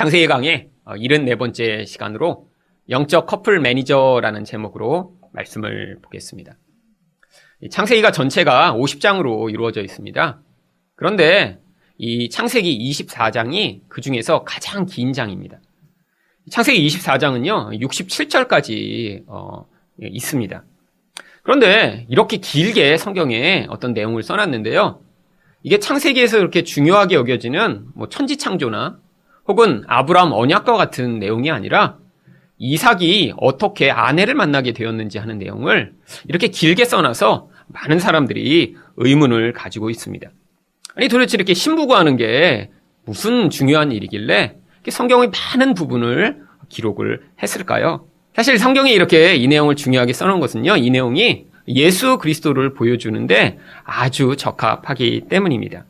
창세기 강의 74번째 시간으로 영적 커플 매니저라는 제목으로 말씀을 보겠습니다. 창세기가 전체가 50장으로 이루어져 있습니다. 그런데 이 창세기 24장이 그 중에서 가장 긴 장입니다. 창세기 24장은요, 67절까지 있습니다. 그런데 이렇게 길게 성경에 어떤 내용을 써놨는데요. 이게 창세기에서 그렇게 중요하게 여겨지는 천지창조나 혹은 아브라함 언약과 같은 내용이 아니라 이삭이 어떻게 아내를 만나게 되었는지 하는 내용을 이렇게 길게 써놔서 많은 사람들이 의문을 가지고 있습니다. 아니 도대체 이렇게 신부구하는 게 무슨 중요한 일이길래 성경의 많은 부분을 기록을 했을까요? 사실 성경이 이렇게 이 내용을 중요하게 써놓은 것은요, 이 내용이 예수 그리스도를 보여주는데 아주 적합하기 때문입니다.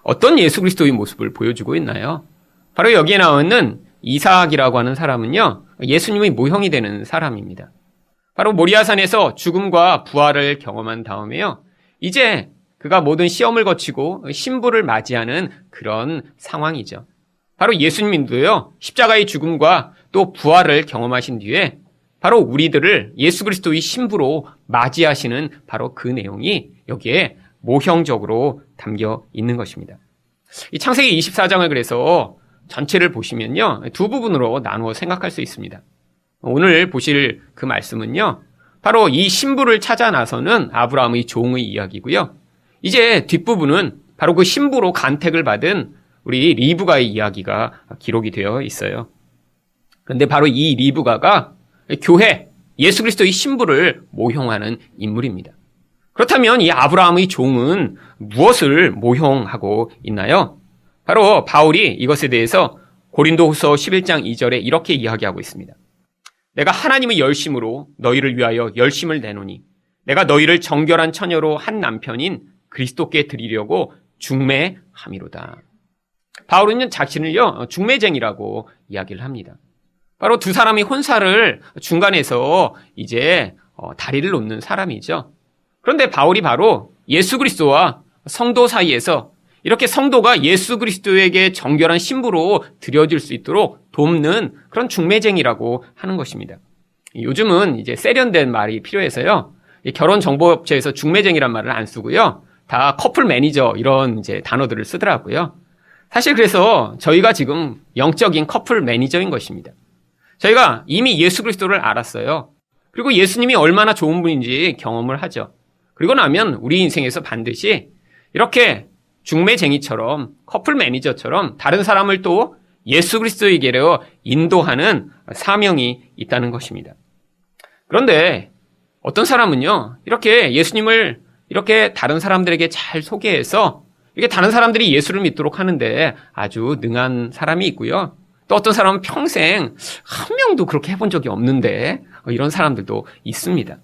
어떤 예수 그리스도의 모습을 보여주고 있나요? 바로 여기에 나오는 이삭이라고 하는 사람은요, 예수님의 모형이 되는 사람입니다. 바로 모리아산에서 죽음과 부활을 경험한 다음에요, 이제 그가 모든 시험을 거치고 신부를 맞이하는 그런 상황이죠. 바로 예수님도요, 십자가의 죽음과 또 부활을 경험하신 뒤에 바로 우리들을 예수 그리스도의 신부로 맞이하시는 바로 그 내용이 여기에 모형적으로 담겨 있는 것입니다. 이 창세기 24장을 그래서 전체를 보시면요, 두 부분으로 나누어 생각할 수 있습니다. 오늘 보실 그 말씀은요, 바로 이 신부를 찾아 나서는 아브라함의 종의 이야기고요. 이제 뒷부분은 바로 그 신부로 간택을 받은 우리 리브가의 이야기가 기록이 되어 있어요. 그런데 바로 이 리브가가 교회, 예수 그리스도의 신부를 모형하는 인물입니다. 그렇다면 이 아브라함의 종은 무엇을 모형하고 있나요? 바로 바울이 이것에 대해서 고린도후서 11장 2절에 이렇게 이야기하고 있습니다. 내가 하나님의 열심으로 너희를 위하여 열심을 내노니 내가 너희를 정결한 처녀로 한 남편인 그리스도께 드리려고 중매함이로다. 바울은 자신을요, 중매쟁이라고 이야기를 합니다. 바로 두 사람이 혼사를 중간에서 이제 다리를 놓는 사람이죠. 그런데 바울이 바로 예수 그리스도와 성도 사이에서 이렇게 성도가 예수 그리스도에게 정결한 신부로 드려질 수 있도록 돕는 그런 중매쟁이라고 하는 것입니다. 요즘은 이제 세련된 말이 필요해서요, 결혼정보업체에서 중매쟁이란 말을 안 쓰고요, 다 커플 매니저 이런 이제 단어들을 쓰더라고요. 사실 그래서 저희가 지금 영적인 커플 매니저인 것입니다. 저희가 이미 예수 그리스도를 알았어요. 그리고 예수님이 얼마나 좋은 분인지 경험을 하죠. 그리고 나면 우리 인생에서 반드시 이렇게 중매쟁이처럼 커플 매니저처럼 다른 사람을 또 예수 그리스도에게로 인도하는 사명이 있다는 것입니다. 그런데 어떤 사람은요, 이렇게 예수님을 이렇게 다른 사람들에게 잘 소개해서 이렇게 다른 사람들이 예수를 믿도록 하는데 아주 능한 사람이 있고요. 또 어떤 사람은 평생 한 명도 그렇게 해본 적이 없는데 이런 사람들도 있습니다.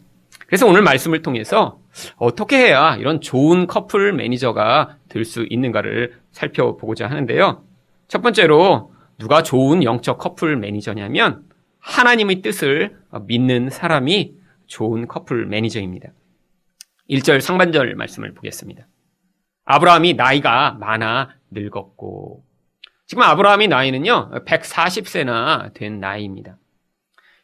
그래서 오늘 말씀을 통해서 어떻게 해야 이런 좋은 커플 매니저가 될 수 있는가를 살펴보고자 하는데요. 첫 번째로 누가 좋은 영적 커플 매니저냐면 하나님의 뜻을 믿는 사람이 좋은 커플 매니저입니다. 1절 상반절 말씀을 보겠습니다. 아브라함이 나이가 많아 늙었고, 지금 아브라함의 나이는요, 140세나 된 나이입니다.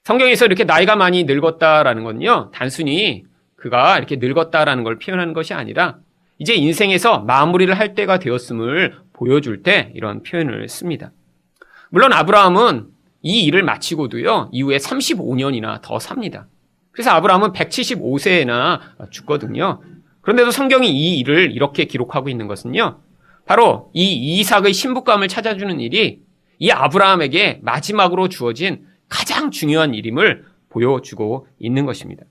성경에서 이렇게 나이가 많이 늙었다라는 건요, 단순히 그가 이렇게 늙었다라는 걸 표현하는 것이 아니라 이제 인생에서 마무리를 할 때가 되었음을 보여줄 때 이런 표현을 씁니다. 물론 아브라함은 이 일을 마치고도요, 이후에 35년이나 더 삽니다. 그래서 아브라함은 175세나 죽거든요. 그런데도 성경이 이 일을 이렇게 기록하고 있는 것은요, 바로 이 이삭의 신부감을 찾아주는 일이 이 아브라함에게 마지막으로 주어진 가장 중요한 일임을 보여주고 있는 것입니다.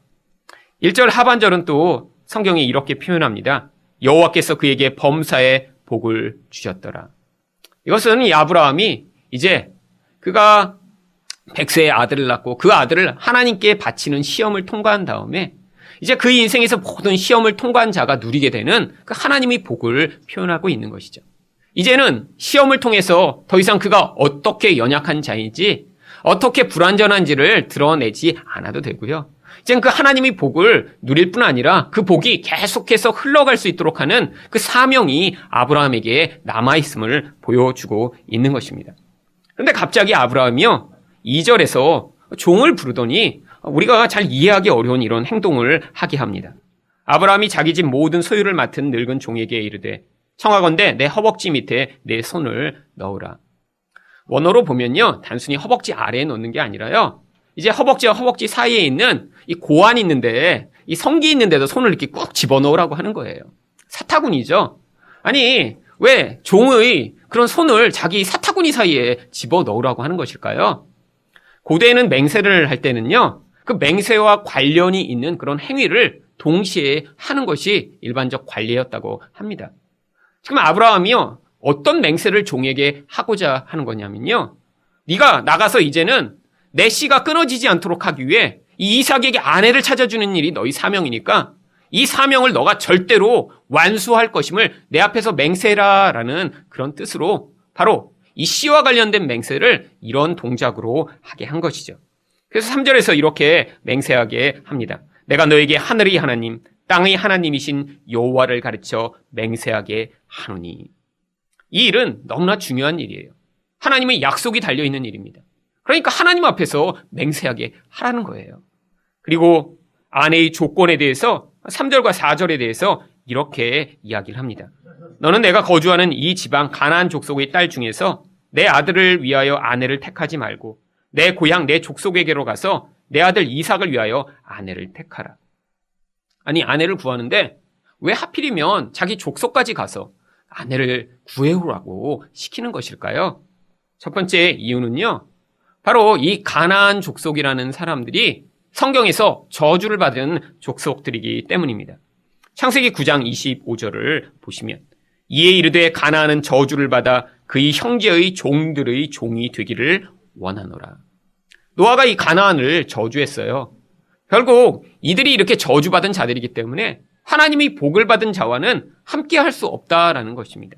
1절 하반절은 또 성경이 이렇게 표현합니다. 여호와께서 그에게 범사의 복을 주셨더라. 이것은 이 아브라함이 이제 그가 100세의 아들을 낳고 그 아들을 하나님께 바치는 시험을 통과한 다음에 이제 그 인생에서 모든 시험을 통과한 자가 누리게 되는 그 하나님의 복을 표현하고 있는 것이죠. 이제는 시험을 통해서 더 이상 그가 어떻게 연약한 자인지, 어떻게 불완전한지를 드러내지 않아도 되고요. 이제는 그 하나님의 복을 누릴 뿐 아니라 그 복이 계속해서 흘러갈 수 있도록 하는 그 사명이 아브라함에게 남아있음을 보여주고 있는 것입니다. 그런데 갑자기 아브라함이요, 2절에서 종을 부르더니 우리가 잘 이해하기 어려운 이런 행동을 하게 합니다. 아브라함이 자기 집 모든 소유를 맡은 늙은 종에게 이르되 청하건대 내 허벅지 밑에 내 손을 넣으라. 원어로 보면요, 단순히 허벅지 아래에 넣는 게 아니라요, 이제 허벅지와 허벅지 사이에 있는 이 고환이 있는데, 이 성기 있는 데도 손을 이렇게 꾹 집어넣으라고 하는 거예요. 사타구니죠. 아니, 왜 종의 그런 손을 자기 사타구니 사이에 집어넣으라고 하는 것일까요? 고대에는 맹세를 할 때는요, 그 맹세와 관련이 있는 그런 행위를 동시에 하는 것이 일반적 관례였다고 합니다. 지금 아브라함이요, 어떤 맹세를 종에게 하고자 하는 거냐면요, 네가 나가서 이제는 내 씨가 끊어지지 않도록 하기 위해 이 이삭에게 아내를 찾아주는 일이 너희 사명이니까 이 사명을 너가 절대로 완수할 것임을 내 앞에서 맹세라라는 그런 뜻으로 바로 이 씨와 관련된 맹세를 이런 동작으로 하게 한 것이죠. 그래서 3절에서 이렇게 맹세하게 합니다. 내가 너에게 하늘의 하나님, 땅의 하나님이신 여호와를 가르쳐 맹세하게 하노니. 이 일은 너무나 중요한 일이에요. 하나님의 약속이 달려있는 일입니다. 그러니까 하나님 앞에서 맹세하게 하라는 거예요. 그리고 아내의 조건에 대해서 3절과 4절에 대해서 이렇게 이야기를 합니다. 너는 내가 거주하는 이 지방 가나안 족속의 딸 중에서 내 아들을 위하여 아내를 택하지 말고 내 고향 내 족속에게로 가서 내 아들 이삭을 위하여 아내를 택하라. 아니, 아내를 구하는데 왜 하필이면 자기 족속까지 가서 아내를 구해오라고 시키는 것일까요? 첫 번째 이유는요, 바로 이 가나안 족속이라는 사람들이 성경에서 저주를 받은 족속들이기 때문입니다. 창세기 9장 25절을 보시면 이에 이르되 가나안은 저주를 받아 그의 형제의 종들의 종이 되기를 원하노라. 노아가 이 가나안을 저주했어요. 결국 이들이 이렇게 저주받은 자들이기 때문에 하나님이 복을 받은 자와는 함께 할 수 없다라는 것입니다.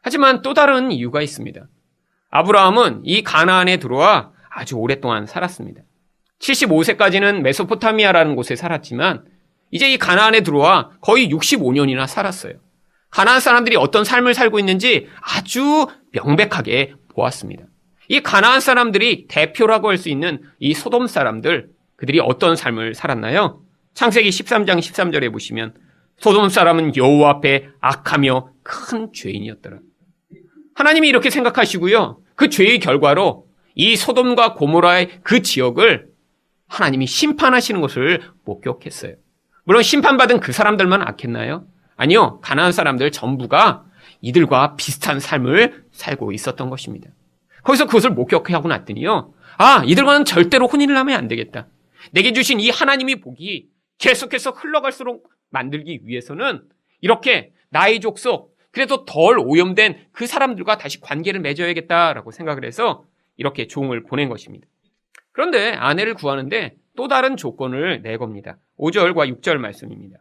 하지만 또 다른 이유가 있습니다. 아브라함은 이 가나안에 들어와 아주 오랫동안 살았습니다. 75세까지는 메소포타미아라는 곳에 살았지만 이제 이 가나안에 들어와 거의 65년이나 살았어요. 가나안 사람들이 어떤 삶을 살고 있는지 아주 명백하게 보았습니다. 이 가나안 사람들이 대표라고 할 수 있는 이 소돔 사람들, 그들이 어떤 삶을 살았나요? 창세기 13장 13절에 보시면 소돔 사람은 여호와 앞에 악하며 큰 죄인이었더라. 하나님이 이렇게 생각하시고요, 그 죄의 결과로 이 소돔과 고모라의 그 지역을 하나님이 심판하시는 것을 목격했어요. 물론 심판받은 그 사람들만 악했나요? 아니요, 가나안 사람들 전부가 이들과 비슷한 삶을 살고 있었던 것입니다. 거기서 그것을 목격하고 났더니요, 이들과는 절대로 혼인을 하면 안 되겠다. 내게 주신 이 하나님의 복이 계속해서 흘러갈수록 만들기 위해서는 이렇게 나의 족속, 그래도 덜 오염된 그 사람들과 다시 관계를 맺어야겠다라고 생각을 해서 이렇게 종을 보낸 것입니다. 그런데 아내를 구하는데 또 다른 조건을 내겁니다. 5절과 6절 말씀입니다.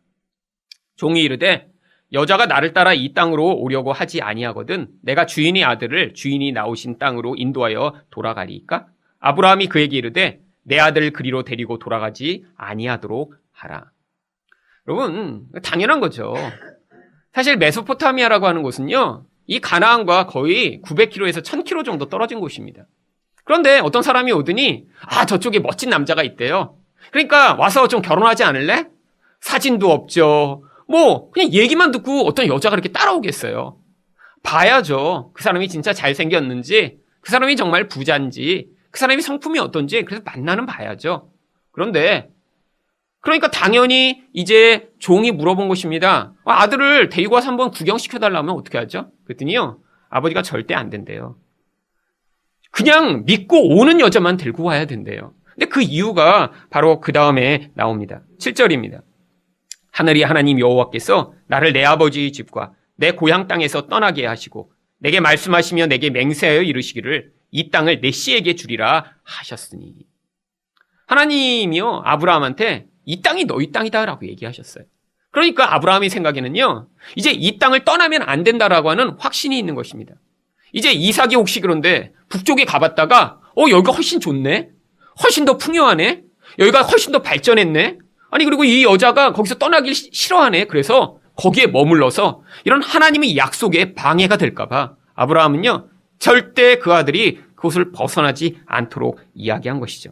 종이 이르되 여자가 나를 따라 이 땅으로 오려고 하지 아니하거든 내가 주인의 아들을 주인이 나오신 땅으로 인도하여 돌아가리이까? 아브라함이 그에게 이르되 내 아들을 그리로 데리고 돌아가지 아니하도록 하라. 여러분, 당연한 거죠. 사실 메소포타미아라고 하는 곳은요, 이 가나안과 거의 900km에서 1000km 정도 떨어진 곳입니다. 그런데 어떤 사람이 오더니 저쪽에 멋진 남자가 있대요. 그러니까 와서 좀 결혼하지 않을래? 사진도 없죠. 그냥 얘기만 듣고 어떤 여자가 이렇게 따라오겠어요. 봐야죠. 그 사람이 진짜 잘생겼는지, 그 사람이 정말 부자인지, 그 사람이 성품이 어떤지, 그래서 만나는 봐야죠. 그러니까 당연히 이제 종이 물어본 것입니다. 아들을 데리고 와서 한번 구경시켜달라면 어떻게 하죠? 그랬더니요, 아버지가 절대 안 된대요. 그냥 믿고 오는 여자만 데리고 와야 된대요. 근데 그 이유가 바로 그 다음에 나옵니다. 7절입니다. 하늘이 하나님 여호와께서 나를 내 아버지의 집과 내 고향 땅에서 떠나게 하시고 내게 말씀하시며 내게 맹세하여 이르시기를 이 땅을 내 씨에게 주리라 하셨으니. 하나님이요, 아브라함한테 이 땅이 너희 땅이다라고 얘기하셨어요. 그러니까 아브라함의 생각에는요, 이제 이 땅을 떠나면 안 된다라고 하는 확신이 있는 것입니다. 이제 이삭이 혹시 그런데 북쪽에 가봤다가 여기가 훨씬 좋네? 훨씬 더 풍요하네? 여기가 훨씬 더 발전했네? 그리고 이 여자가 거기서 떠나길 싫어하네. 그래서 거기에 머물러서 이런 하나님의 약속에 방해가 될까 봐 아브라함은요, 절대 그 아들이 그곳을 벗어나지 않도록 이야기한 것이죠.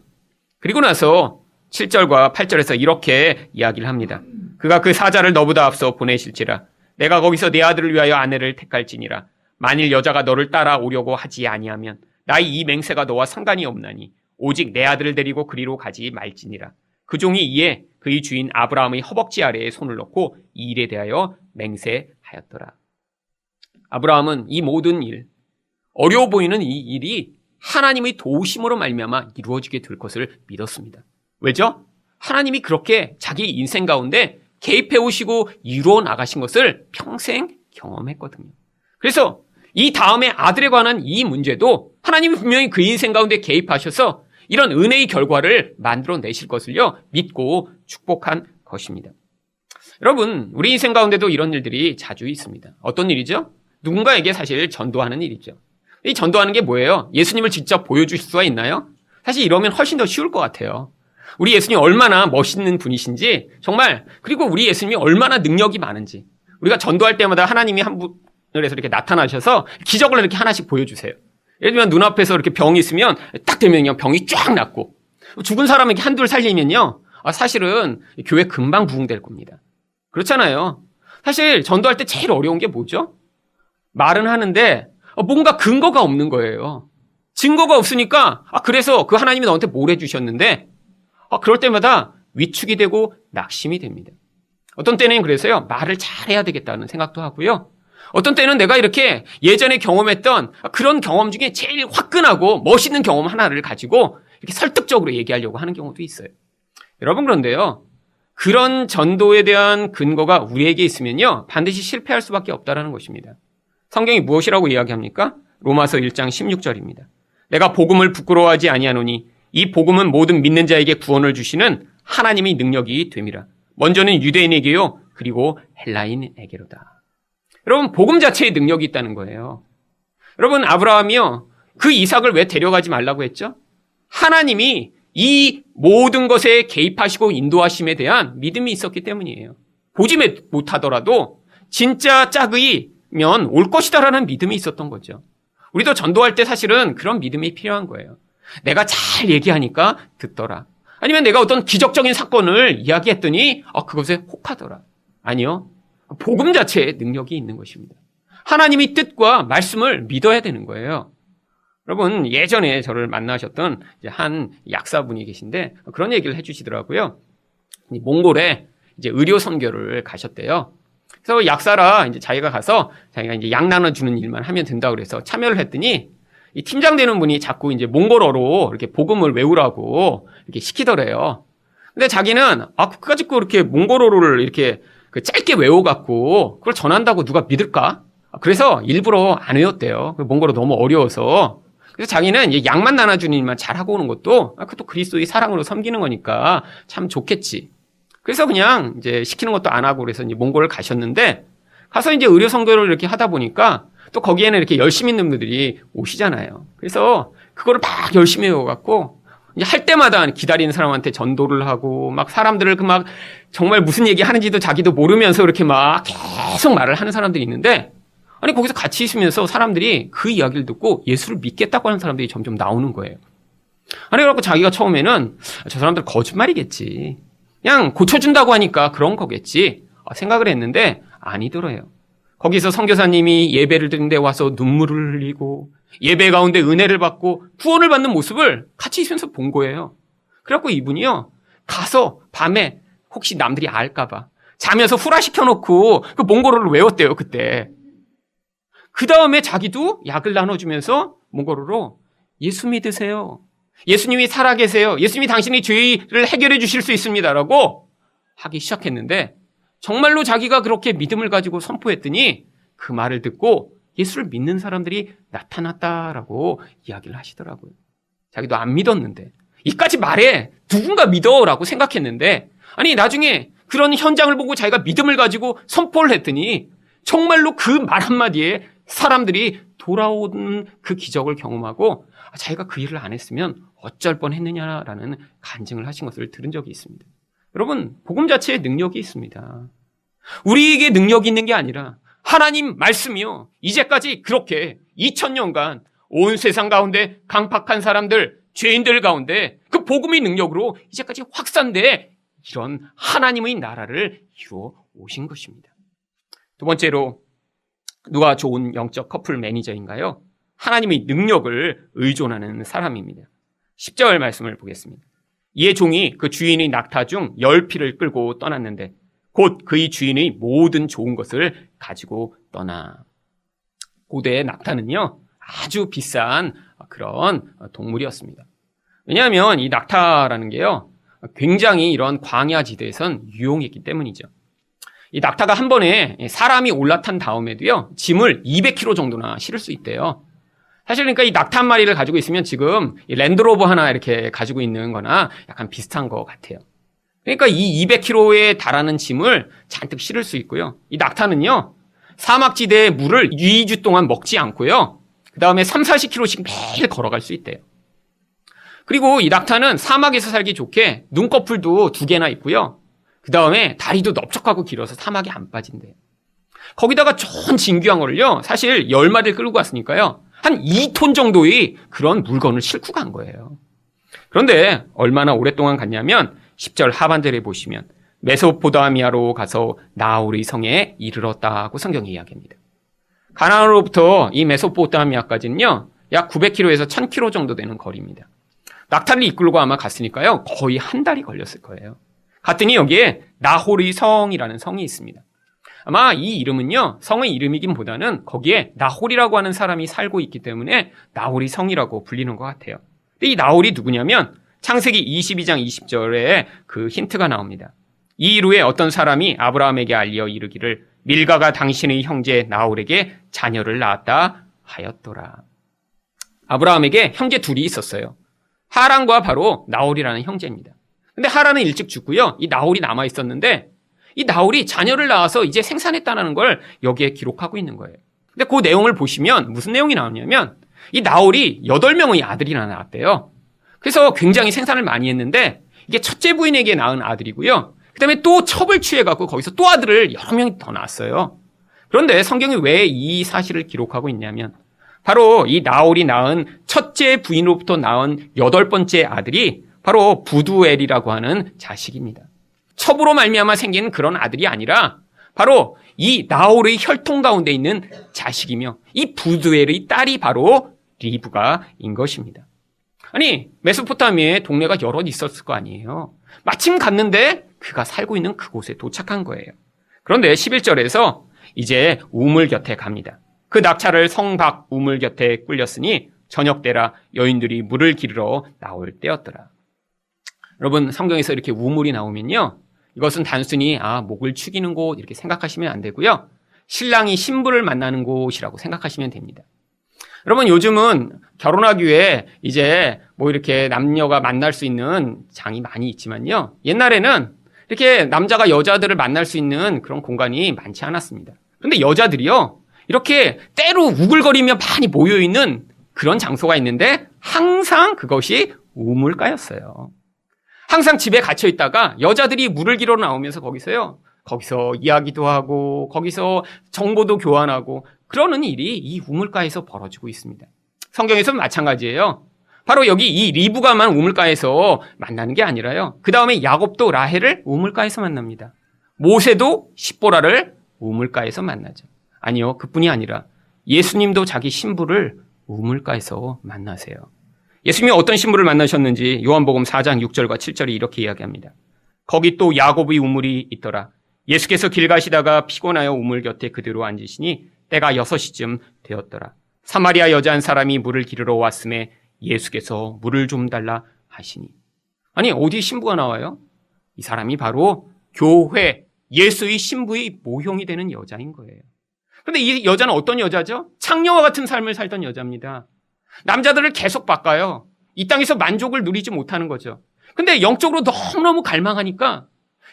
그리고 나서 7절과 8절에서 이렇게 이야기를 합니다. 그가 그 사자를 너보다 앞서 보내실지라 내가 거기서 내 아들을 위하여 아내를 택할지니라. 만일 여자가 너를 따라오려고 하지 아니하면 나의 이 맹세가 너와 상관이 없나니 오직 내 아들을 데리고 그리로 가지 말지니라. 그 종이 이에 그의 주인 아브라함의 허벅지 아래에 손을 넣고 이 일에 대하여 맹세하였더라. 아브라함은 이 모든 일, 어려워 보이는 이 일이 하나님의 도우심으로 말미암아 이루어지게 될 것을 믿었습니다. 왜죠? 하나님이 그렇게 자기 인생 가운데 개입해 오시고 이루어 나가신 것을 평생 경험했거든요. 그래서 이 다음에 아들에 관한 이 문제도 하나님이 분명히 그 인생 가운데 개입하셔서 이런 은혜의 결과를 만들어내실 것을요 믿고 축복한 것입니다. 여러분, 우리 인생 가운데도 이런 일들이 자주 있습니다. 어떤 일이죠? 누군가에게 사실 전도하는 일이죠. 이 전도하는 게 뭐예요? 예수님을 직접 보여주실 수가 있나요? 사실 이러면 훨씬 더 쉬울 것 같아요. 우리 예수님이 얼마나 멋있는 분이신지, 정말, 그리고 우리 예수님이 얼마나 능력이 많은지, 우리가 전도할 때마다 하나님이 한 분을 해서 이렇게 나타나셔서 기적을 이렇게 하나씩 보여주세요. 예를 들면 눈앞에서 이렇게 병이 있으면 딱 되면요 병이 쫙 낫고, 죽은 사람에게 한둘 살리면요 사실은 교회 금방 부흥될 겁니다. 그렇잖아요. 사실 전도할 때 제일 어려운 게 뭐죠? 말은 하는데 뭔가 근거가 없는 거예요. 증거가 없으니까 그래서 그 하나님이 너한테 뭘 해주셨는데 그럴 때마다 위축이 되고 낙심이 됩니다. 어떤 때는 그래서요 말을 잘해야 되겠다는 생각도 하고요. 어떤 때는 내가 이렇게 예전에 경험했던 그런 경험 중에 제일 화끈하고 멋있는 경험 하나를 가지고 이렇게 설득적으로 얘기하려고 하는 경우도 있어요. 여러분, 그런데요, 그런 전도에 대한 근거가 우리에게 있으면요 반드시 실패할 수밖에 없다는 것입니다. 성경이 무엇이라고 이야기합니까? 로마서 1장 16절입니다. 내가 복음을 부끄러워하지 아니하노니 이 복음은 모든 믿는 자에게 구원을 주시는 하나님의 능력이 됨이라. 먼저는 유대인에게요 그리고 헬라인에게로다. 여러분, 복음 자체의 능력이 있다는 거예요. 여러분, 아브라함이요 그 이삭을 왜 데려가지 말라고 했죠? 하나님이 이 모든 것에 개입하시고 인도하심에 대한 믿음이 있었기 때문이에요. 보지 못하더라도 진짜 짝의면 올 것이다라는 믿음이 있었던 거죠. 우리도 전도할 때 사실은 그런 믿음이 필요한 거예요. 내가 잘 얘기하니까 듣더라. 아니면 내가 어떤 기적적인 사건을 이야기했더니 그것에 혹하더라. 아니요. 복음 자체에 능력이 있는 것입니다. 하나님의 뜻과 말씀을 믿어야 되는 거예요. 여러분, 예전에 저를 만나셨던 한 약사분이 계신데 그런 얘기를 해주시더라고요. 몽골에 이제 의료 선교를 가셨대요. 그래서 약사라 이제 자기가 가서 자기가 이제 약 나눠주는 일만 하면 된다고 그래서 참여를 했더니 이 팀장 되는 분이 자꾸 이제 몽골어로 이렇게 복음을 외우라고 이렇게 시키더래요. 근데 자기는 그까짓 거 이렇게 몽골어를 이렇게 짧게 외워갖고 그걸 전한다고 누가 믿을까? 그래서 일부러 안 외웠대요. 몽골어 너무 어려워서. 그래서 자기는 이제 약만 나눠주는 일만 잘하고 오는 것도 그것도 그리스도의 사랑으로 섬기는 거니까 참 좋겠지. 그래서 그냥 이제 시키는 것도 안 하고 그래서 이제 몽골을 가셨는데 가서 이제 의료 선교를 이렇게 하다 보니까 또 거기에는 이렇게 열심히 있는 분들이 오시잖아요. 그래서 그거를 막 열심히 외워갖고 이제 할 때마다 기다리는 사람한테 전도를 하고 막 사람들을 막 정말 무슨 얘기 하는지도 자기도 모르면서 이렇게 막 계속 말을 하는 사람들이 있는데 아니 거기서 같이 있으면서 사람들이 그 이야기를 듣고 예수를 믿겠다고 하는 사람들이 점점 나오는 거예요. 아니 그래갖고 자기가 처음에는 저 사람들 거짓말이겠지. 그냥 고쳐준다고 하니까 그런 거겠지 생각을 했는데 아니더래요. 거기서 선교사님이 예배를 드는데 와서 눈물을 흘리고 예배 가운데 은혜를 받고 구원을 받는 모습을 같이 있으면서 본 거예요. 그래갖고 이분이요 가서 밤에 혹시 남들이 알까봐 자면서 후라 시켜놓고 그 몽골어를 외웠대요 그때. 그 다음에 자기도 약을 나눠주면서 몽골어로 예수 믿으세요. 예수님이 살아계세요. 예수님이 당신의 죄를 해결해 주실 수 있습니다라고 하기 시작했는데 정말로 자기가 그렇게 믿음을 가지고 선포했더니 그 말을 듣고 예수를 믿는 사람들이 나타났다라고 이야기를 하시더라고요. 자기도 안 믿었는데 이까지 말해 누군가 믿어라고 생각했는데 아니 나중에 그런 현장을 보고 자기가 믿음을 가지고 선포를 했더니 정말로 그 말 한마디에 사람들이 돌아오는 그 기적을 경험하고 자기가 그 일을 안 했으면 어쩔 뻔했느냐라는 간증을 하신 것을 들은 적이 있습니다. 여러분, 복음 자체에 능력이 있습니다. 우리에게 능력이 있는 게 아니라 하나님 말씀이요 이제까지 그렇게 2000년간 온 세상 가운데 강팍한 사람들, 죄인들 가운데 그 복음의 능력으로 이제까지 확산돼 이런 하나님의 나라를 이루어 오신 것입니다. 두 번째로 누가 좋은 영적 커플 매니저인가요? 하나님의 능력을 의존하는 사람입니다. 10절 말씀을 보겠습니다. 이의 종이 그 주인의 낙타 중 10피를 끌고 떠났는데 곧 그의 주인의 모든 좋은 것을 가지고 떠나. 고대의 낙타는요, 아주 비싼 그런 동물이었습니다. 왜냐하면 이 낙타라는 게요, 굉장히 이런 광야지대에선 유용했기 때문이죠. 이 낙타가 한 번에 사람이 올라탄 다음에도요, 짐을 200kg 정도나 실을 수 있대요. 사실 그러니까 이 낙타 한 마리를 가지고 있으면 지금 이 랜드로버 하나 이렇게 가지고 있는 거나 약간 비슷한 것 같아요. 그러니까 이 200kg에 달하는 짐을 잔뜩 실을 수 있고요. 이 낙타는요, 사막지대의 물을 2주 동안 먹지 않고요, 그 다음에 30-40km씩 매일 걸어갈 수 있대요. 그리고 이 낙타는 사막에서 살기 좋게 눈꺼풀도 2개나 있고요. 그 다음에 다리도 넓적하고 길어서 사막에 안 빠진대요. 거기다가 좋은 진귀한 사실 10마리를 끌고 갔으니까요, 한 2톤 정도의 그런 물건을 싣고 간 거예요. 그런데 얼마나 오랫동안 갔냐면 10절 하반절에 보시면 메소포타미아로 가서 나홀의 성에 이르렀다고 성경이 이야기합니다. 가나안으로부터 이 메소포타미아까지는요, 약 900km에서 1000km 정도 되는 거리입니다. 낙타를 이끌고 아마 갔으니까요, 거의 한 달이 걸렸을 거예요. 갔더니 여기에 나홀의 성이라는 성이 있습니다. 아마 이 이름은요, 성의 이름이긴 보다는 거기에 나홀이라고 하는 사람이 살고 있기 때문에 나홀의 성이라고 불리는 것 같아요. 근데 이 나홀이 누구냐면 창세기 22장 20절에 그 힌트가 나옵니다. 이 이후에 어떤 사람이 아브라함에게 알려 이르기를 밀가가 당신의 형제 나홀에게 자녀를 낳았다 하였더라. 아브라함에게 형제 둘이 있었어요. 하란과 바로 나홀이라는 형제입니다. 근데 하란은 일찍 죽고요, 이 나홀이 남아 있었는데 이 나홀이 자녀를 낳아서 이제 생산했다는 걸 여기에 기록하고 있는 거예요. 근데 그 내용을 보시면 무슨 내용이 나오냐면 이 나홀이 8명의 아들이나 낳았대요. 그래서 굉장히 생산을 많이 했는데 이게 첫째 부인에게 낳은 아들이고요. 그 다음에 또 첩을 취해갖고 거기서 또 아들을 여러 명이 더 낳았어요. 그런데 성경이 왜 이 사실을 기록하고 있냐면 바로 이 나홀이 낳은 첫째 부인으로부터 낳은 8번째 아들이 바로 부두엘이라고 하는 자식입니다. 첩으로 말미암아 생긴 그런 아들이 아니라 바로 이 나홀의 혈통 가운데 있는 자식이며 이 부두엘의 딸이 바로 리브가인 것입니다. 아니, 메소포타미아에 동네가 여럿 있었을 거 아니에요. 마침 갔는데 그가 살고 있는 그곳에 도착한 거예요. 그런데 11절에서 이제 우물 곁에 갑니다. 그 낙차를 성 밖 우물 곁에 꿀렸으니 저녁 때라 여인들이 물을 기르러 나올 때였더라. 여러분, 성경에서 이렇게 우물이 나오면요, 이것은 단순히 목을 축이는 곳 이렇게 생각하시면 안 되고요, 신랑이 신부를 만나는 곳이라고 생각하시면 됩니다. 여러분, 요즘은 결혼하기 위해 이제 뭐 이렇게 남녀가 만날 수 있는 장이 많이 있지만요, 옛날에는 이렇게 남자가 여자들을 만날 수 있는 그런 공간이 많지 않았습니다. 그런데 여자들이요, 이렇게 때로 우글거리며 많이 모여있는 그런 장소가 있는데 항상 그것이 우물가였어요. 항상 집에 갇혀 있다가 여자들이 물을 기러 나오면서 거기서 이야기도 하고 거기서 정보도 교환하고 그러는 일이 이 우물가에서 벌어지고 있습니다. 성경에서는 마찬가지예요. 바로 여기 이 리브가만 우물가에서 만나는 게 아니라요, 그 다음에 야곱도 라헬을 우물가에서 만납니다. 모세도 십보라를 우물가에서 만나죠. 아니요, 그뿐이 아니라 예수님도 자기 신부를 우물가에서 만나세요. 예수님이 어떤 신부를 만나셨는지 요한복음 4장 6절과 7절이 이렇게 이야기합니다. 거기 또 야곱의 우물이 있더라. 예수께서 길 가시다가 피곤하여 우물 곁에 그대로 앉으시니 때가 6시쯤 되었더라. 사마리아 여자 한 사람이 물을 기르러 왔음에 예수께서 물을 좀 달라 하시니. 아니, 어디 신부가 나와요? 이 사람이 바로 교회, 예수의 신부의 모형이 되는 여자인 거예요. 그런데 이 여자는 어떤 여자죠? 창녀와 같은 삶을 살던 여자입니다. 남자들을 계속 바꿔요. 이 땅에서 만족을 누리지 못하는 거죠. 근데 영적으로 너무너무 갈망하니까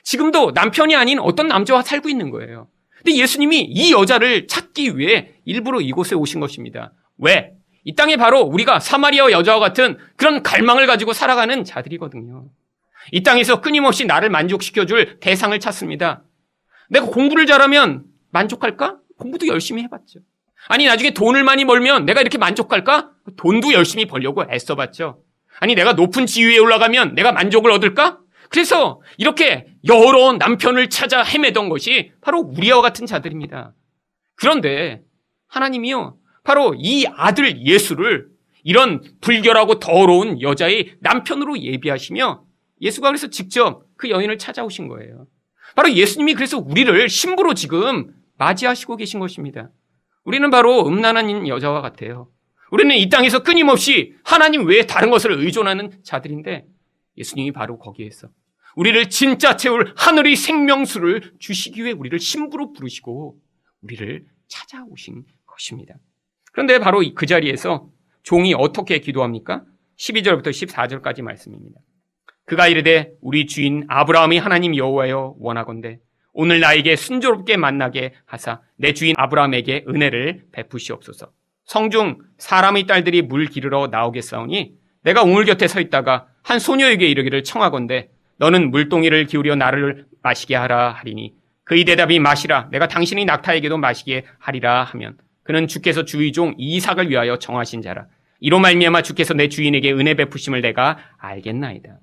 지금도 남편이 아닌 어떤 남자와 살고 있는 거예요. 근데 예수님이 이 여자를 찾기 위해 일부러 이곳에 오신 것입니다. 왜? 이 땅에 바로 우리가 사마리아 여자와 같은 그런 갈망을 가지고 살아가는 자들이거든요. 이 땅에서 끊임없이 나를 만족시켜줄 대상을 찾습니다. 내가 공부를 잘하면 만족할까? 공부도 열심히 해봤죠. 아니, 나중에 돈을 많이 벌면 내가 이렇게 만족할까? 돈도 열심히 벌려고 애써봤죠. 아니, 내가 높은 지위에 올라가면 내가 만족을 얻을까? 그래서 이렇게 여러 남편을 찾아 헤매던 것이 바로 우리와 같은 자들입니다. 그런데 하나님이요, 바로 이 아들 예수를 이런 불결하고 더러운 여자의 남편으로 예비하시며 예수가 그래서 직접 그 여인을 찾아오신 거예요. 바로 예수님이 그래서 우리를 신부로 지금 맞이하시고 계신 것입니다. 우리는 바로 음란한 여자와 같아요. 우리는 이 땅에서 끊임없이 하나님 외에 다른 것을 의존하는 자들인데 예수님이 바로 거기에서 우리를 진짜 채울 하늘의 생명수를 주시기 위해 우리를 신부로 부르시고 우리를 찾아오신 것입니다. 그런데 바로 그 자리에서 종이 어떻게 기도합니까? 12절부터 14절까지 말씀입니다. 그가 이르되 우리 주인 아브라함이 하나님 여호와여 원하건대 오늘 나에게 순조롭게 만나게 하사 내 주인 아브라함에게 은혜를 베푸시옵소서. 성중 사람의 딸들이 물 기르러 나오겠사오니 내가 우물 곁에 서 있다가 한 소녀에게 이르기를 청하건대 너는 물동이를 기울여 나를 마시게 하라 하리니 그의 대답이 마시라 내가 당신의 낙타에게도 마시게 하리라 하면 그는 주께서 주의 종 이삭을 위하여 정하신 자라. 이로 말미암아 주께서 내 주인에게 은혜 베푸심을 내가 알겠나이다.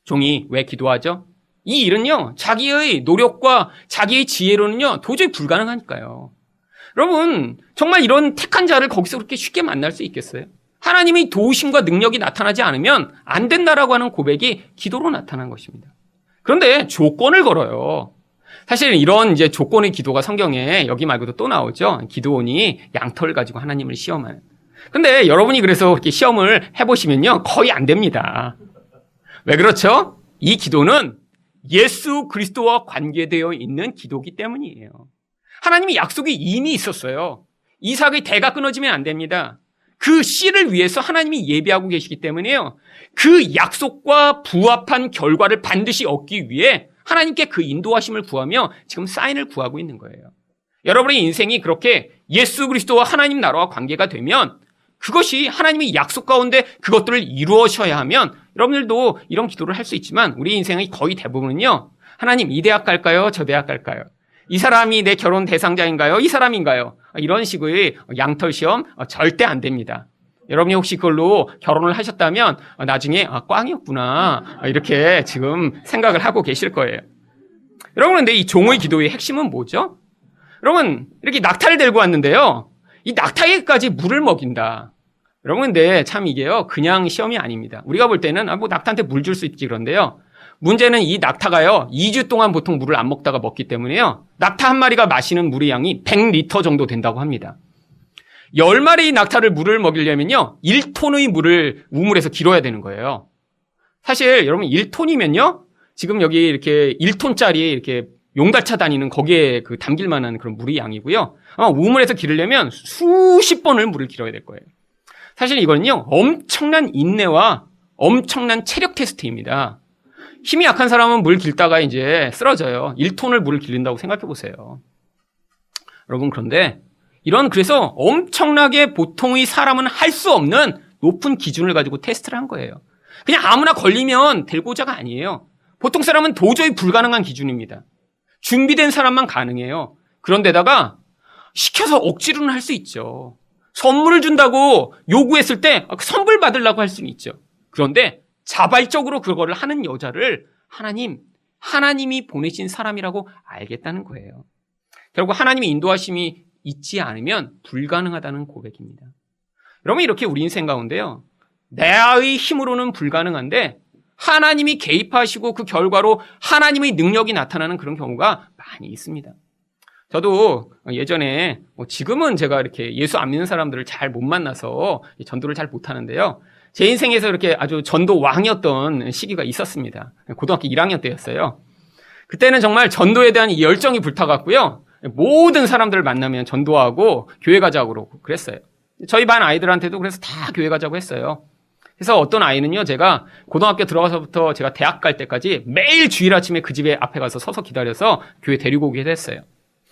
종이 왜 기도하죠? 이 일은요, 자기의 노력과 자기의 지혜로는요, 도저히 불가능하니까요. 여러분, 정말 이런 택한 자를 거기서 그렇게 쉽게 만날 수 있겠어요? 하나님의 도우심과 능력이 나타나지 않으면 안 된다라고 하는 고백이 기도로 나타난 것입니다. 그런데 조건을 걸어요. 사실 이런 이제 조건의 기도가 성경에 여기 말고도 또 나오죠. 기드온이 양털 가지고 하나님을 시험하는. 근데 여러분이 그래서 이렇게 시험을 해보시면요, 거의 안 됩니다. 왜 그렇죠? 이 기도는 예수 그리스도와 관계되어 있는 기도이기 때문이에요. 하나님이 약속이 이미 있었어요. 이삭의 대가 끊어지면 안 됩니다. 그 씨를 위해서 하나님이 예비하고 계시기 때문에요. 그 약속과 부합한 결과를 반드시 얻기 위해 하나님께 그 인도하심을 구하며 지금 사인을 구하고 있는 거예요. 여러분의 인생이 그렇게 예수 그리스도와 하나님 나라와 관계가 되면 그것이 하나님의 약속 가운데 그것들을 이루어셔야 하면 여러분들도 이런 기도를 할 수 있지만 우리 인생의 거의 대부분은요. 하나님 이 대학 갈까요? 저 대학 갈까요? 이 사람이 내 결혼 대상자인가요? 이 사람인가요? 이런 식의 양털 시험 절대 안 됩니다. 여러분이 혹시 그걸로 결혼을 하셨다면 나중에 꽝이었구나 이렇게 지금 생각을 하고 계실 거예요. 여러분 근데 이 종의 기도의 핵심은 뭐죠? 여러분 이렇게 낙타를 들고 왔는데요. 이 낙타에게까지 물을 먹인다. 여러분 근데 참 이게요 그냥 시험이 아닙니다. 우리가 볼 때는 뭐 낙타한테 물 줄 수 있지 그런데요. 문제는 이 낙타가요 2주 동안 보통 물을 안 먹다가 먹기 때문에요. 낙타 한 마리가 마시는 물의 양이 100리터 정도 된다고 합니다. 10마리의 낙타를 물을 먹이려면요 1톤의 물을 우물에서 길어야 되는 거예요. 사실 여러분 1톤이면요 지금 여기 이렇게 1톤짜리 이렇게 용달차 다니는 거기에 그 담길 만한 그런 물의 양이고요. 아마 우물에서 기르려면 수십 번을 물을 길어야 될 거예요. 사실 이거는요 엄청난 인내와 엄청난 체력 테스트입니다. 힘이 약한 사람은 물 길다가 이제 쓰러져요. 1톤을 물을 기른다고 생각해 보세요. 여러분 그런데 그래서 엄청나게 보통의 사람은 할 수 없는 높은 기준을 가지고 테스트를 한 거예요. 그냥 아무나 걸리면 될고자가 아니에요. 보통 사람은 도저히 불가능한 기준입니다. 준비된 사람만 가능해요. 그런데다가 시켜서 억지로는 할 수 있죠. 선물을 준다고 요구했을 때 선물 받으려고 할 수는 있죠. 그런데 자발적으로 그거를 하는 여자를 하나님이 보내신 사람이라고 알겠다는 거예요. 결국 하나님의 인도하심이 있지 않으면 불가능하다는 고백입니다. 여러분 이렇게 우리 인생 가운데요. 나의 힘으로는 불가능한데 하나님이 개입하시고 그 결과로 하나님의 능력이 나타나는 그런 경우가 많이 있습니다. 저도 예전에 지금은 제가 이렇게 예수 안 믿는 사람들을 잘 못 만나서 전도를 잘 못하는데요. 제 인생에서 이렇게 아주 전도 왕이었던 시기가 있었습니다. 고등학교 1학년 때였어요. 그때는 정말 전도에 대한 열정이 불타갔고요. 모든 사람들을 만나면 전도하고 교회 가자고 그러고 그랬어요. 저희 반 아이들한테도 그래서 다 교회 가자고 했어요. 그래서 어떤 아이는요, 제가 고등학교 들어가서부터 제가 대학 갈 때까지 매일 주일 아침에 그 집에 앞에 가서 서서 기다려서 교회 데리고 오게 됐어요.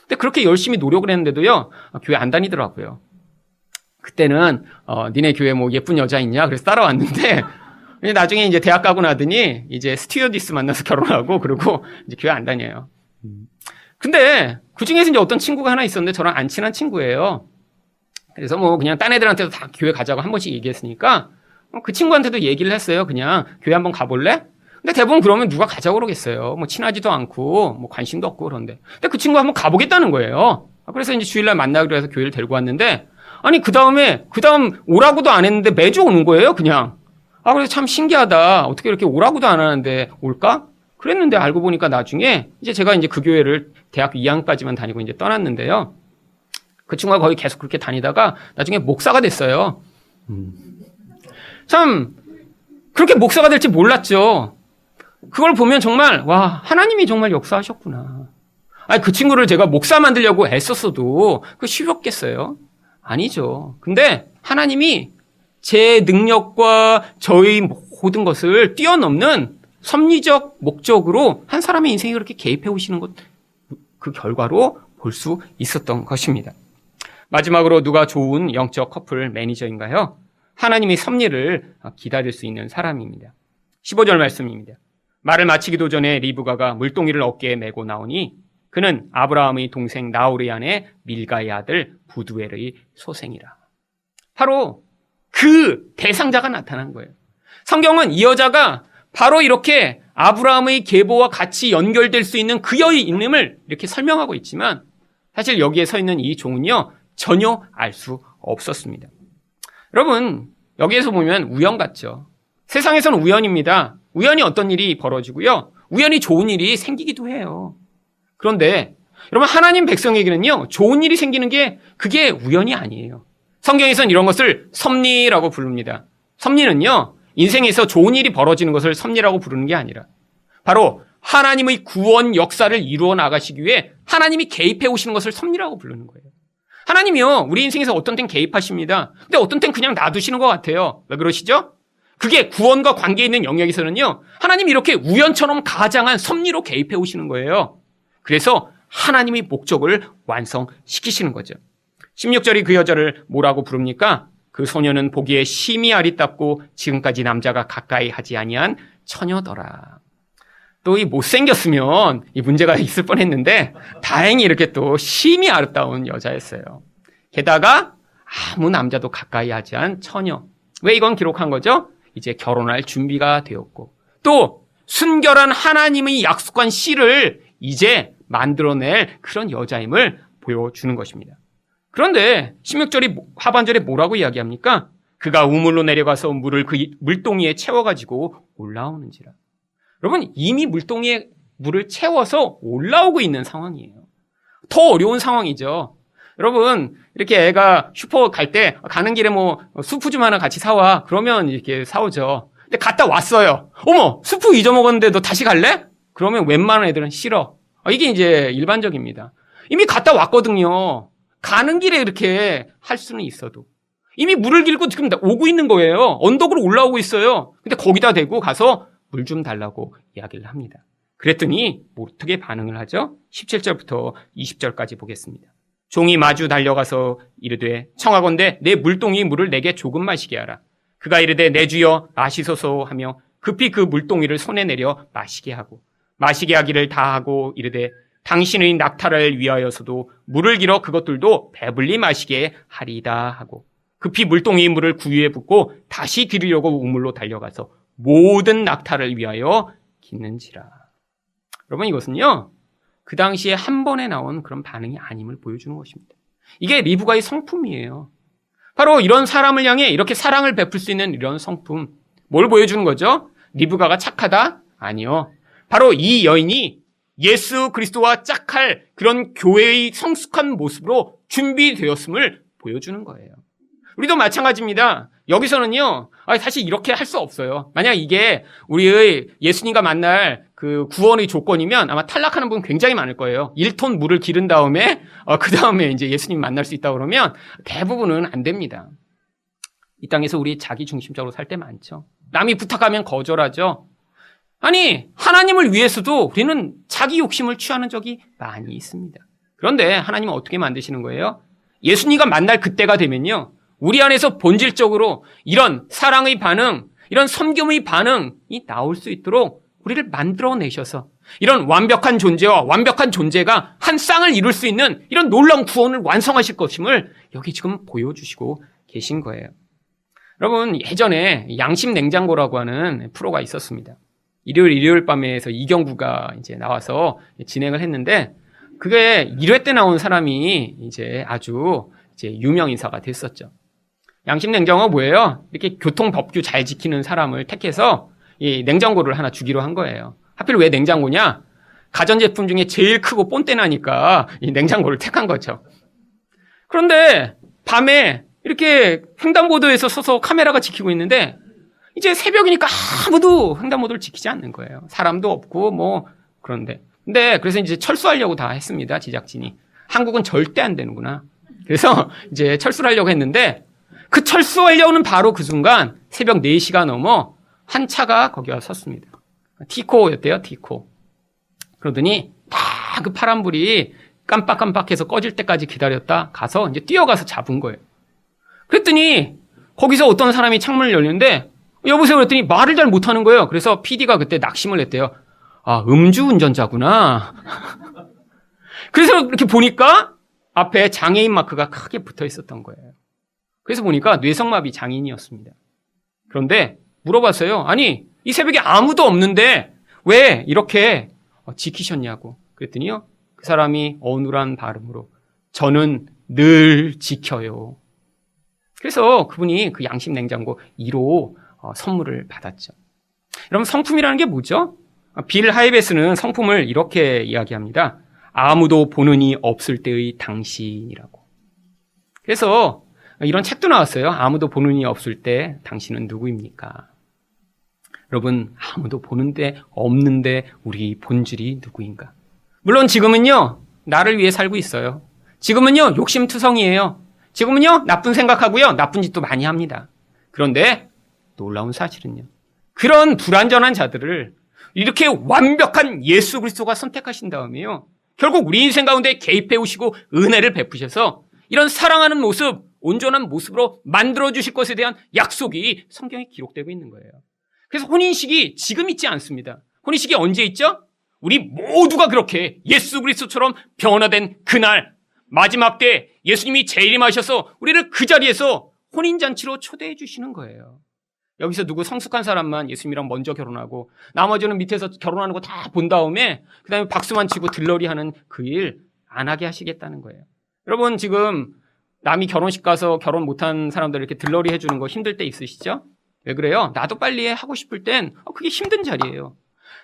근데 그렇게 열심히 노력을 했는데도요, 교회 안 다니더라고요. 그때는, 니네 교회 뭐 예쁜 여자 있냐? 그래서 따라왔는데, 나중에 이제 대학 가고 나더니, 이제 스튜어디스 만나서 결혼하고, 그리고 이제 교회 안 다녀요. 근데 그 중에서 이제 어떤 친구가 하나 있었는데 저랑 안 친한 친구예요. 그래서 뭐 그냥 딴 애들한테도 다 교회 가자고 한 번씩 얘기했으니까 그 친구한테도 얘기를 했어요. 그냥 교회 한번 가볼래? 근데 대부분 그러면 누가 가자고 그러겠어요. 뭐 친하지도 않고 뭐 관심도 없고 그런데. 근데 그 친구가 한번 가보겠다는 거예요. 그래서 이제 주일날 만나기로 해서 교회를 데리고 왔는데 아니 그 다음 오라고도 안 했는데 매주 오는 거예요. 그냥. 그래서 참 신기하다. 어떻게 이렇게 오라고도 안 하는데 올까? 그랬는데 알고 보니까 나중에 이제 제가 이제 그 교회를 대학교 2학년까지만 다니고 이제 떠났는데요. 그 친구가 거기 계속 그렇게 다니다가 나중에 목사가 됐어요. 참 그렇게 목사가 될지 몰랐죠. 그걸 보면 정말 와 하나님이 정말 역사하셨구나. 아니 그 친구를 제가 목사 만들려고 애썼어도 그 쉬웠겠어요? 아니죠. 근데 하나님이 제 능력과 저의 모든 것을 뛰어넘는 섭리적 목적으로 한 사람의 인생에 그렇게 개입해 오시는 것, 그 결과로 볼 수 있었던 것입니다. 마지막으로 누가 좋은 영적 커플 매니저인가요? 하나님의 섭리를 기다릴 수 있는 사람입니다. 15절 말씀입니다. 말을 마치기도 전에 리브가가 물동이를 어깨에 메고 나오니 그는 아브라함의 동생 나홀의 아내 밀가의 아들 부두엘의 소생이라. 바로 그 대상자가 나타난 거예요. 성경은 이 여자가 바로 이렇게 아브라함의 계보와 같이 연결될 수 있는 그의 이름을 이렇게 설명하고 있지만 사실 여기에 서 있는 이 종은요 전혀 알 수 없었습니다. 여러분 여기에서 보면 우연 같죠. 세상에서는 우연입니다. 우연히 어떤 일이 벌어지고요. 우연히 좋은 일이 생기기도 해요. 그런데 여러분 하나님 백성에게는요. 좋은 일이 생기는 게 그게 우연이 아니에요. 성경에서는 이런 것을 섭리라고 부릅니다. 섭리는요. 인생에서 좋은 일이 벌어지는 것을 섭리라고 부르는 게 아니라 바로 하나님의 구원 역사를 이루어 나가시기 위해 하나님이 개입해 오시는 것을 섭리라고 부르는 거예요. 하나님이요. 우리 인생에서 어떤 땐 개입하십니다. 근데 어떤 땐 그냥 놔두시는 것 같아요. 왜 그러시죠? 그게 구원과 관계 있는 영역에서는요. 하나님이 이렇게 우연처럼 가장한 섭리로 개입해 오시는 거예요. 그래서 하나님의 목적을 완성시키시는 거죠. 16절이 그 여자를 뭐라고 부릅니까? 그 소녀는 보기에 심히 아리답고 지금까지 남자가 가까이 하지 아니한 처녀더라. 또 이 못생겼으면 이 문제가 있을 뻔했는데 다행히 이렇게 또 심히 아름다운 여자였어요. 게다가 아무 남자도 가까이 하지 않은 처녀. 왜 이건 기록한 거죠? 이제 결혼할 준비가 되었고 또 순결한 하나님의 약속한 씨를 이제 만들어낼 그런 여자임을 보여주는 것입니다. 그런데 16절이 하반절에 뭐라고 이야기합니까? 그가 우물로 내려가서 물을 그 물동이에 채워가지고 올라오는지라. 여러분 이미 물동이에 물을 채워서 올라오고 있는 상황이에요. 더 어려운 상황이죠. 여러분 이렇게 애가 슈퍼 갈 때 가는 길에 뭐 수프 좀 하나 같이 사와. 그러면 이렇게 사오죠. 근데 갔다 왔어요. 어머 수프 잊어먹었는데 너 다시 갈래? 그러면 웬만한 애들은 싫어. 이게 이제 일반적입니다. 이미 갔다 왔거든요. 가는 길에 이렇게 할 수는 있어도 이미 물을 길고 지금 오고 있는 거예요. 언덕으로 올라오고 있어요. 근데 거기다 대고 가서 물 좀 달라고 이야기를 합니다. 그랬더니 어떻게 반응을 하죠? 17절부터 20절까지 보겠습니다. 종이 마주 달려가서 이르되 청하건대 내 물동이 물을 내게 조금 마시게 하라. 그가 이르되 내 주여 마시소서 하며 급히 그 물동이를 손에 내려 마시게 하고 마시게 하기를 다하고 이르되 당신의 낙타를 위하여서도 물을 길어 그것들도 배불리 마시게 하리다 하고 급히 물동이 물을 구유에 붓고 다시 기르려고 우물로 달려가서 모든 낙타를 위하여 깃는지라. 여러분 이것은요 그 당시에 한 번에 나온 그런 반응이 아님을 보여주는 것입니다. 이게 리브가의 성품이에요. 바로 이런 사람을 향해 이렇게 사랑을 베풀 수 있는 이런 성품. 뭘 보여주는 거죠? 리브가가 착하다? 아니요. 바로 이 여인이 예수 그리스도와 짝할 그런 교회의 성숙한 모습으로 준비되었음을 보여주는 거예요. 우리도 마찬가지입니다. 여기서는요, 사실 이렇게 할 수 없어요. 만약 이게 우리의 예수님과 만날 그 구원의 조건이면 아마 탈락하는 분 굉장히 많을 거예요. 1톤 물을 기른 다음에, 그 다음에 이제 예수님 만날 수 있다 그러면 대부분은 안 됩니다. 이 땅에서 우리 자기 중심적으로 살 때 많죠. 남이 부탁하면 거절하죠. 아니, 하나님을 위해서도 우리는 자기 욕심을 취하는 적이 많이 있습니다. 그런데 하나님은 어떻게 만드시는 거예요? 예수님과 만날 그때가 되면요. 우리 안에서 본질적으로 이런 사랑의 반응, 이런 섬김의 반응이 나올 수 있도록 우리를 만들어내셔서 이런 완벽한 존재와 완벽한 존재가 한 쌍을 이룰 수 있는 이런 놀라운 구원을 완성하실 것임을 여기 지금 보여주시고 계신 거예요. 여러분, 예전에 양심 냉장고라고 하는 프로가 있었습니다. 일요일 밤에서 이경구가 이제 나와서 진행을 했는데, 그게 1회 때 나온 사람이 이제 아주 이제 유명 인사가 됐었죠. 양심 냉장고가 뭐예요? 이렇게 교통법규 잘 지키는 사람을 택해서 이 냉장고를 하나 주기로 한 거예요. 하필 왜 냉장고냐? 가전제품 중에 제일 크고 본때 나니까 이 냉장고를 택한 거죠. 그런데 밤에 이렇게 횡단보도에서 서서 카메라가 지키고 있는데 이제 새벽이니까 아무도 횡단보도를 지키지 않는 거예요. 사람도 없고 뭐 그런데. 근데 그래서 이제 철수하려고 다 했습니다. 제작진이. 한국은 절대 안 되는구나. 그래서 이제 철수를 하려고 했는데 그 철수하려는 바로 그 순간 새벽 4시가 넘어 한 차가 거기 와 섰습니다. 티코였대요, 티코. 그러더니 다 그 파란불이 깜빡깜빡해서 꺼질 때까지 기다렸다 가서 이제 뛰어가서 잡은 거예요. 그랬더니 거기서 어떤 사람이 창문을 열렸는데 여보세요 그랬더니 말을 잘 못하는 거예요. 그래서 PD가 그때 낙심을 했대요. 아, 음주운전자구나. 그래서 이렇게 보니까 앞에 장애인 마크가 크게 붙어 있었던 거예요. 그래서 보니까 뇌성마비 장애인이었습니다. 그런데 물어봤어요. 아니, 이 새벽에 아무도 없는데 왜 이렇게 지키셨냐고. 그랬더니요, 그 사람이 어눌한 발음으로 저는 늘 지켜요. 그래서 그분이 그 양심 냉장고 1호 선물을 받았죠. 여러분, 성품이라는 게 뭐죠? 빌 하이베스는 성품을 이렇게 이야기합니다. 아무도 보는 이 없을 때의 당신이라고. 그래서 이런 책도 나왔어요. 아무도 보는 이 없을 때 당신은 누구입니까? 여러분, 아무도 보는데 없는데 우리 본질이 누구인가? 물론 지금은요, 나를 위해 살고 있어요. 지금은요, 욕심투성이에요. 지금은요, 나쁜 생각하고요, 나쁜 짓도 많이 합니다. 그런데 놀라운 사실은요, 그런 불완전한 자들을 이렇게 완벽한 예수 그리스도가 선택하신 다음에요, 결국 우리 인생 가운데 개입해 오시고 은혜를 베푸셔서 이런 사랑하는 모습, 온전한 모습으로 만들어 주실 것에 대한 약속이 성경에 기록되고 있는 거예요. 그래서 혼인식이 지금 있지 않습니다. 혼인식이 언제 있죠? 우리 모두가 그렇게 예수 그리스도처럼 변화된 그날, 마지막 때 예수님이 재림하셔서 우리를 그 자리에서 혼인잔치로 초대해 주시는 거예요. 여기서 누구 성숙한 사람만 예수님이랑 먼저 결혼하고 나머지는 밑에서 결혼하는 거 다 본 다음에 그 다음에 박수만 치고 들러리 하는 그 일 안 하게 하시겠다는 거예요. 여러분, 지금 남이 결혼식 가서 결혼 못한 사람들 이렇게 들러리 해주는 거 힘들 때 있으시죠? 왜 그래요? 나도 빨리 하고 싶을 땐 그게 힘든 자리예요.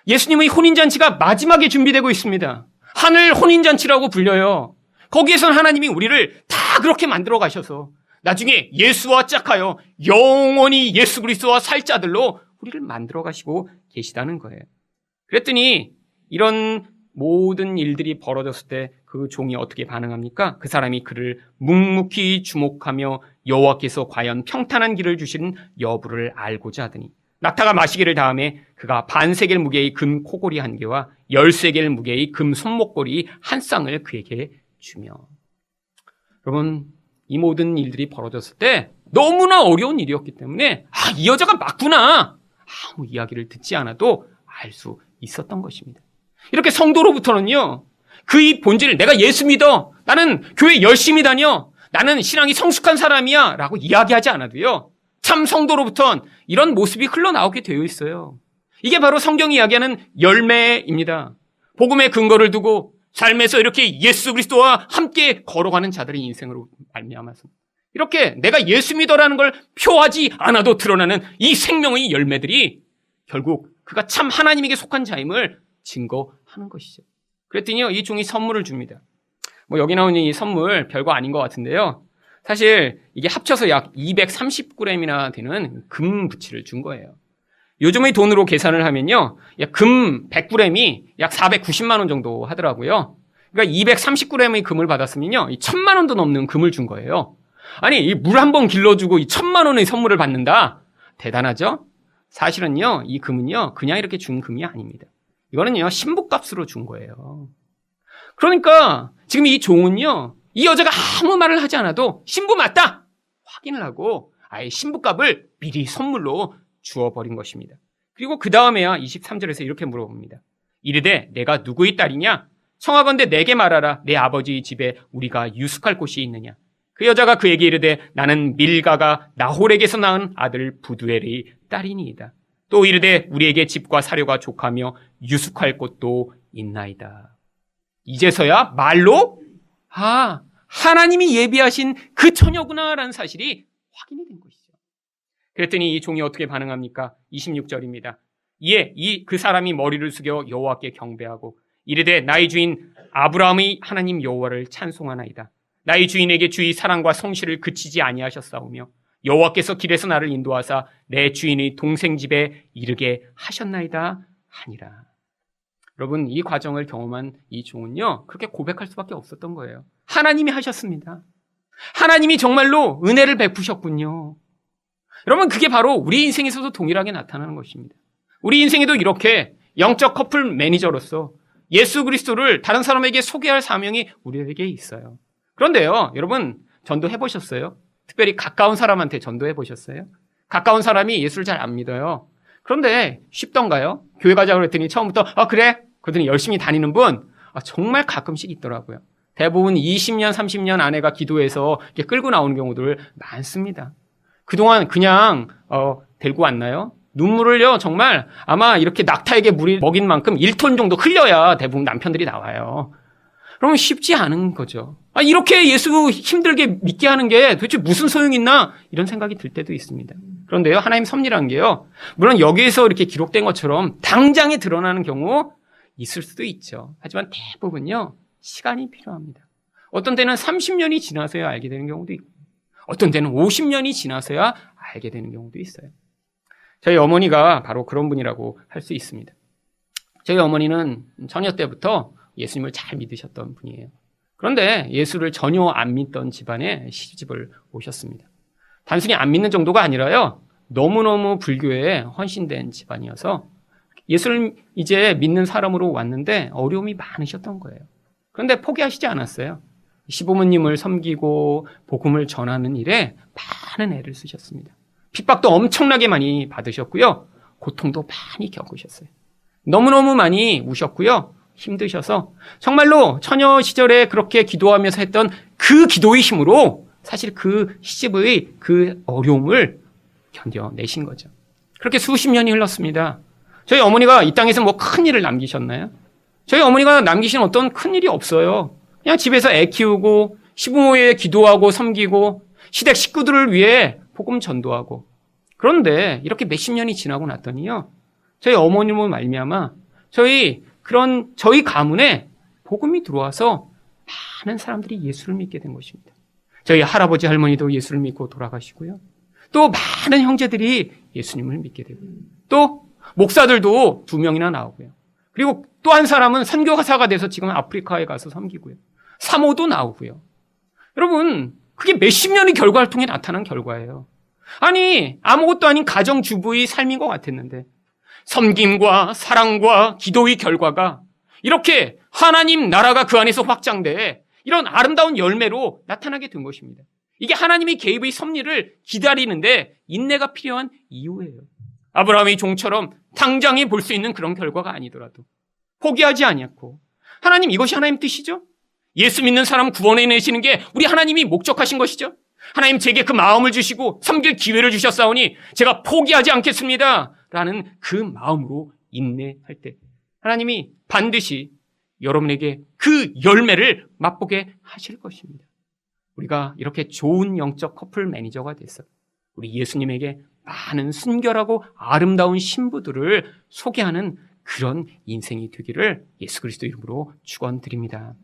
예수님의 혼인잔치가 마지막에 준비되고 있습니다. 하늘 혼인잔치라고 불려요. 거기에선 하나님이 우리를 다 그렇게 만들어 가셔서 나중에 예수와 짝하여 영원히 예수 그리스도와 살 자들로 우리를 만들어 가시고 계시다는 거예요. 그랬더니 이런 모든 일들이 벌어졌을 때 그 종이 어떻게 반응합니까? 그 사람이 그를 묵묵히 주목하며 여호와께서 과연 평탄한 길을 주시는 여부를 알고자 하더니 낙타가 마시기를 다음에 그가 반세겔 무게의 금 코골이 한 개와 10세겔 무게의 금 손목걸이 한 쌍을 그에게 주며. 여러분, 이 모든 일들이 벌어졌을 때 너무나 어려운 일이었기 때문에 이 여자가 맞구나, 아무 이야기를 듣지 않아도 알 수 있었던 것입니다. 이렇게 성도로부터는요, 그의 본질, 내가 예수 믿어, 나는 교회 열심히 다녀, 나는 신앙이 성숙한 사람이야 라고 이야기하지 않아도요, 참 성도로부터는 이런 모습이 흘러나오게 되어 있어요. 이게 바로 성경이 이야기하는 열매입니다. 복음의 근거를 두고 삶에서 이렇게 예수 그리스도와 함께 걸어가는 자들의 인생으로 말미암아서 이렇게 내가 예수 믿어라는 걸 표하지 않아도 드러나는 이 생명의 열매들이 결국 그가 참 하나님에게 속한 자임을 증거하는 것이죠. 그랬더니요, 이 종이 선물을 줍니다. 여기 나오는 이 선물 별거 아닌 것 같은데요, 사실 이게 합쳐서 약 230g이나 되는 금 부치를 준 거예요. 요즘의 돈으로 계산을 하면요, 금 100g이 약 490만 원 정도 하더라고요. 그러니까 230g의 금을 받았으면요, 1000만 원도 넘는 금을 준 거예요. 아니, 물 한 번 길러주고 1000만 원의 선물을 받는다? 대단하죠? 사실은요, 이 금은요, 그냥 이렇게 준 금이 아닙니다. 이거는요, 신부값으로 준 거예요. 그러니까 지금 이 종은요, 이 여자가 아무 말을 하지 않아도 신부 맞다 확인을 하고 아예 신부값을 미리 선물로 주어버린 것입니다. 그리고 그 다음에야 23절에서 이렇게 물어봅니다. 이르되 내가 누구의 딸이냐? 청하건대 내게 말하라. 내 아버지의 집에 우리가 유숙할 곳이 있느냐? 그 여자가 그에게 이르되 나는 밀가가 나홀에게서 낳은 아들 부두엘의 딸이니이다. 또 이르되 우리에게 집과 사료가 족하며 유숙할 곳도 있나이다. 이제서야 말로 하나님이 예비하신 그 처녀구나라는 사실이 확인이 된 것이죠. 그랬더니 이 종이 어떻게 반응합니까? 26절입니다. 이에 그 사람이 머리를 숙여 여호와께 경배하고 이르되 나의 주인 아브라함의 하나님 여호와를 찬송하나이다. 나의 주인에게 주의 사랑과 성실을 그치지 아니하셨사오며 여호와께서 길에서 나를 인도하사 내 주인의 동생 집에 이르게 하셨나이다 하니라. 여러분, 이 과정을 경험한 이 종은요, 그렇게 고백할 수밖에 없었던 거예요. 하나님이 하셨습니다. 하나님이 정말로 은혜를 베푸셨군요. 여러분, 그게 바로 우리 인생에서도 동일하게 나타나는 것입니다. 우리 인생에도 이렇게 영적 커플 매니저로서 예수 그리스도를 다른 사람에게 소개할 사명이 우리에게 있어요. 그런데요, 여러분, 전도해 보셨어요? 특별히 가까운 사람한테 전도해 보셨어요? 가까운 사람이 예수를 잘 안 믿어요. 그런데 쉽던가요? 교회 가자고 그랬더니 처음부터 그래? 그러더니 열심히 다니는 분 정말 가끔씩 있더라고요. 대부분 20년, 30년 아내가 기도해서 이렇게 끌고 나오는 경우들 많습니다. 그동안 그냥 데리고 왔나요? 눈물을요, 정말 아마 이렇게 낙타에게 물이 먹인 만큼 1톤 정도 흘려야 대부분 남편들이 나와요. 그러면 쉽지 않은 거죠. 이렇게 예수 힘들게 믿게 하는 게 도대체 무슨 소용이 있나? 이런 생각이 들 때도 있습니다. 그런데요, 하나님 섭리란 게요, 물론 여기에서 이렇게 기록된 것처럼 당장에 드러나는 경우 있을 수도 있죠. 하지만 대부분요, 시간이 필요합니다. 어떤 때는 30년이 지나서야 알게 되는 경우도 있고, 어떤 때는 50년이 지나서야 알게 되는 경우도 있어요. 저희 어머니가 바로 그런 분이라고 할 수 있습니다. 저희 어머니는 처녀 때부터 예수님을 잘 믿으셨던 분이에요. 그런데 예수를 전혀 안 믿던 집안에 시집을 오셨습니다. 단순히 안 믿는 정도가 아니라요, 너무너무 불교에 헌신된 집안이어서 예수를 이제 믿는 사람으로 왔는데 어려움이 많으셨던 거예요. 그런데 포기하시지 않았어요. 시부모님을 섬기고 복음을 전하는 일에 많은 애를 쓰셨습니다. 핍박도 엄청나게 많이 받으셨고요. 고통도 많이 겪으셨어요. 너무너무 많이 우셨고요. 힘드셔서 정말로 처녀 시절에 그렇게 기도하면서 했던 그 기도의 힘으로 사실 그 시집의 그 어려움을 견뎌내신 거죠. 그렇게 수십 년이 흘렀습니다. 저희 어머니가 이 땅에서 뭐 큰 일을 남기셨나요? 저희 어머니가 남기신 어떤 큰 일이 없어요. 그냥 집에서 애 키우고 시부모에 기도하고 섬기고 시댁 식구들을 위해 복음 전도하고. 그런데 이렇게 몇십 년이 지나고 났더니요, 저희 어머님을 말미암아 저희 가문에 복음이 들어와서 많은 사람들이 예수를 믿게 된 것입니다. 저희 할아버지 할머니도 예수를 믿고 돌아가시고요. 또 많은 형제들이 예수님을 믿게 되고요. 또 목사들도 2명이나 나오고요. 그리고 또 한 사람은 선교사가 돼서 지금 아프리카에 가서 섬기고요. 사모도 나오고요. 여러분, 그게 몇십 년의 결과를 통해 나타난 결과예요. 아니, 아무것도 아닌 가정주부의 삶인 것 같았는데 섬김과 사랑과 기도의 결과가 이렇게 하나님 나라가 그 안에서 확장돼 이런 아름다운 열매로 나타나게 된 것입니다. 이게 하나님의 개입의 섭리를 기다리는데 인내가 필요한 이유예요. 아브라함의 종처럼 당장에 볼 수 있는 그런 결과가 아니더라도 포기하지 아니었고, 하나님, 이것이 하나님 뜻이죠? 예수 믿는 사람 구원해내시는 게 우리 하나님이 목적하신 것이죠? 하나님, 제게 그 마음을 주시고 섬길 기회를 주셨사오니 제가 포기하지 않겠습니다 라는 그 마음으로 인내할 때 하나님이 반드시 여러분에게 그 열매를 맛보게 하실 것입니다. 우리가 이렇게 좋은 영적 커플 매니저가 됐어 우리 예수님에게 많은 순결하고 아름다운 신부들을 소개하는 그런 인생이 되기를 예수 그리스도 이름으로 축원드립니다.